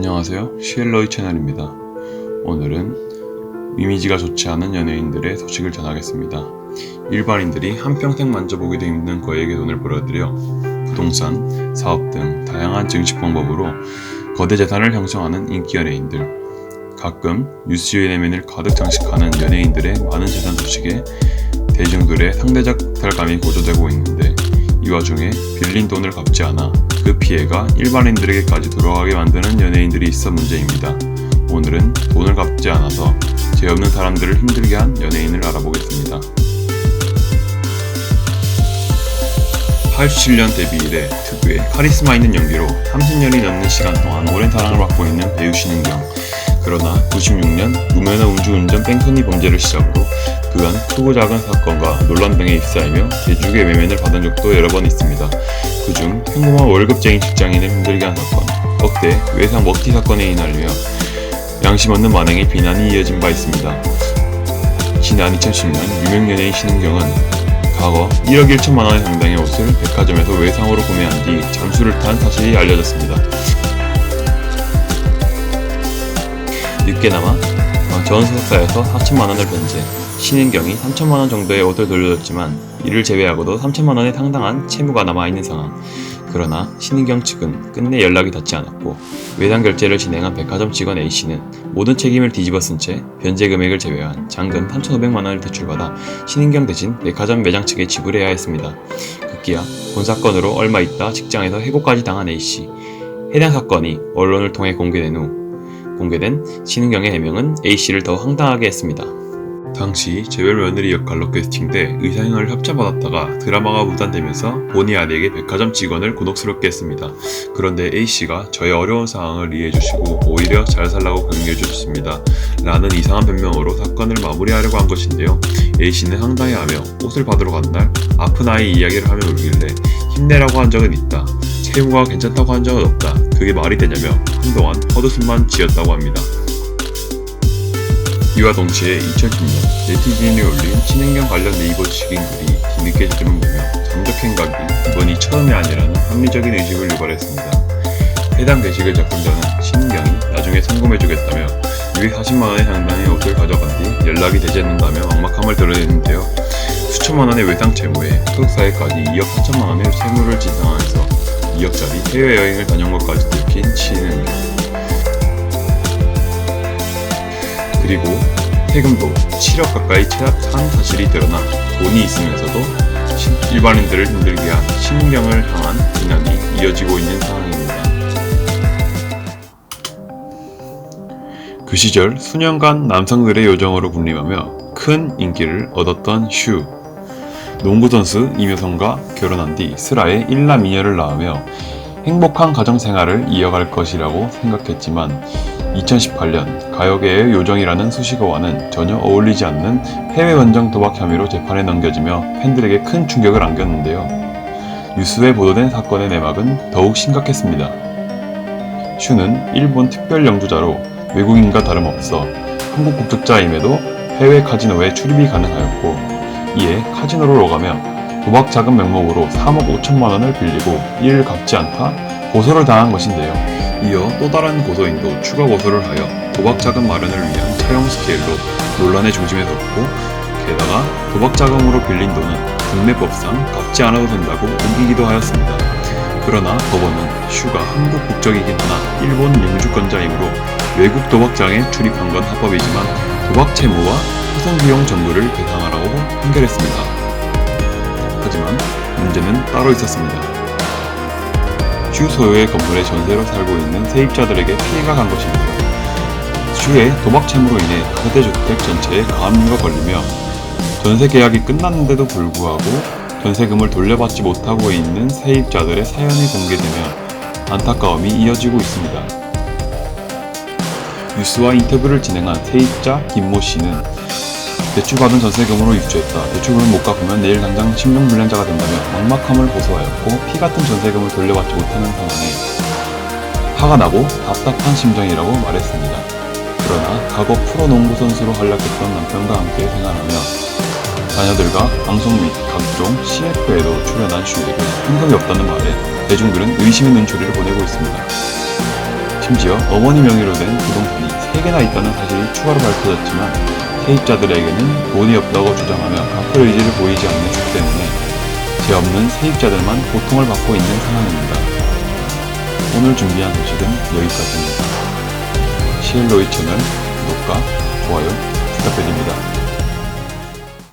안녕하세요, 슈엘러의 채널입니다. 오늘은 이미지가 좋지 않은 연예인들의 소식을 전하겠습니다. 일반인들이 한평생 만져보기도 힘든 거액의 돈을 벌어들여 부동산, 사업 등 다양한 증식 방법으로 거대 재산을 형성하는 인기 연예인들. 가끔 뉴스의 내면을 가득 장식하는 연예인들의 많은 재산 소식에 대중들의 상대적 달감이 고조되고 있는데, 이 와중에 빌린 돈을 갚지 않아 그 피해가 일반인들에게까지 돌아가게 만드는 연예인들이 있어 문제입니다. 오늘은 돈을 갚지 않아서 죄 없는 사람들을 힘들게 한 연예인을 알아보겠습니다. 87년 데뷔 이래 특유의 카리스마 있는 연기로 30년이 넘는 시간 동안 오랜 사랑을 받고 있는 배우 신은경. 그러나 96년 무면허 음주운전 뺑소니 범죄를 시작으로 그간 크고 작은 사건과 논란 등에 휩싸이며 대중의 외면을 받은 적도 여러 번 있습니다. 그중 평범한 월급쟁이 직장인을 힘들게 한 사건, 억대 외상 먹튀 사건에 휘날리며 양심 없는 만행의 비난이 이어진 바 있습니다. 지난 2010년 유명 연예인 신은경은 과거 1억 1천만 원의 상당의 옷을 백화점에서 외상으로 구매한 뒤 잠수를 탄 사실이 알려졌습니다. 늦게나마 전 소속사에서 4천만 원을 변제, 신은경이 3천만 원 정도의 옷을 돌려줬지만 이를 제외하고도 3천만 원에 상당한 채무가 남아있는 상황. 그러나 신은경 측은 끝내 연락이 닿지 않았고 외상 결제를 진행한 백화점 직원 A씨는 모든 책임을 뒤집어쓴 채 변제 금액을 제외한 잔금 3,500만 원을 대출받아 신은경 대신 백화점 매장 측에 지불해야 했습니다. 급기야 본 사건으로 얼마 있다 직장에서 해고까지 당한 A씨. 해당 사건이 언론을 통해 공개된 신은경의 해명은 A씨를 더 황당하게 했습니다. 당시 재벌 며느리 역할로 캐스팅돼 의상을 협찬받았다가 드라마가 무산되면서 본의 아니게 백화점 직원을 곤혹스럽게 했습니다. 그런데 A씨가 저의 어려운 상황을 이해해주시고 오히려 잘 살라고 격려해주셨습니다. 라는 이상한 변명으로 사건을 마무리하려고 한 것인데요. A씨는 황당해하며 옷을 받으러 간 날 아픈 아이 이야기를 하며 울길래 힘내라고 한 적은 있다, 채무가 괜찮다고 한 적은 없다, 그게 말이 되냐며 한동안 헛웃음만 지었다고 합니다. 이와 동시에 2010년 네티즌이 올린 신은경 관련 네이버 지식인 글이 뒤늦게 저지른 보며 잠적 행각이 이번이 처음이 아니라는 합리적인 의식을 유발했습니다. 해당 게시글 작성자는 신은경이 나중에 송금해주겠다며 240만 원의 상당의 옷을 가져간 뒤 연락이 되지 않는다며 막막함을 드러냈는데요. 수천만 원의 외상 채무에 소속사에까지 2억 4천만 원의 채무를 진 상황에서 2억짜리 해외여행을 다녀온 것까지 들킨 신은경. 그리고 세금도 7억 가까이 체납한 사실이 드러나 돈이 있으면서도 일반인들을 힘들게 한 신은경을 향한 비난이 이어지고 있는 상황입니다. 그 시절 수년간 남성들의 요정으로 군림하며 큰 인기를 얻었던 슈. 농구선수 임효선과 결혼한 뒤 슬아에 1남 2녀를 낳으며 행복한 가정생활을 이어갈 것이라고 생각했지만 2018년 가요계의 요정이라는 수식어와는 전혀 어울리지 않는 해외 원정 도박 혐의로 재판에 넘겨지며 팬들에게 큰 충격을 안겼는데요. 뉴스에 보도된 사건의 내막은 더욱 심각했습니다. 슈는 일본 특별 영주자로 외국인과 다름없어 한국 국적자임에도 해외 카지노에 출입이 가능하였고, 이에 카지노를 오가며 도박 자금 명목으로 3억 5천만 원을 빌리고 이를 갚지 않다 고소를 당한 것인데요. 이어 또 다른 고소인도 추가 고소를 하여 도박 자금 마련을 위한 차용 스케일로 논란의 중심에 섰고, 게다가 도박 자금으로 빌린 돈은 국내법상 갚지 않아도 된다고 우기기도 하였습니다. 그러나 법원은 슈가 한국 국적이긴 하나 일본 영주권자이므로 외국 도박장에 출입한 건 합법이지만 도박 채무와 파손 비용 전부를 배상하라고 판결했습니다. 하지만 문제는 따로 있었습니다. 슈 소유의 건물에 전세로 살고 있는 세입자들에게 피해가 간 것인데요. 슈의 도박 채무로 인해 다세대 주택 전체에 가압류가 걸리며 전세 계약이 끝났는데도 불구하고 전세금을 돌려받지 못하고 있는 세입자들의 사연이 공개되며 안타까움이 이어지고 있습니다. 뉴스와 인터뷰를 진행한 세입자 김모 씨는 대출받은 전세금으로 입주했다. 대출금을 못 갚으면 내일 당장 심령불량자가 된다며 막막함을 호소하였고, 피같은 전세금을 돌려받지 못하는 상황에 화가 나고 답답한 심정이라고 말했습니다. 그러나 과거 프로농구 선수로 활약했던 남편과 함께 생활하며 자녀들과 방송 및 각종 CF에도 출연한 슈에게 현금이 없다는 말에 대중들은 의심의 눈초리를 보내고 있습니다. 심지어 어머니 명의로 된 부동산이 3개나 있다는 사실이 추가로 밝혀졌지만 세입자들에게는 돈이 없다고 주장하며 갚을 의지를 보이지 않는 주 때문에 죄 없는 세입자들만 고통을 받고 있는 상황입니다. 오늘 준비한 소식은 여기까지입니다. 시엘로이 채널 구독과 좋아요 부탁드립니다.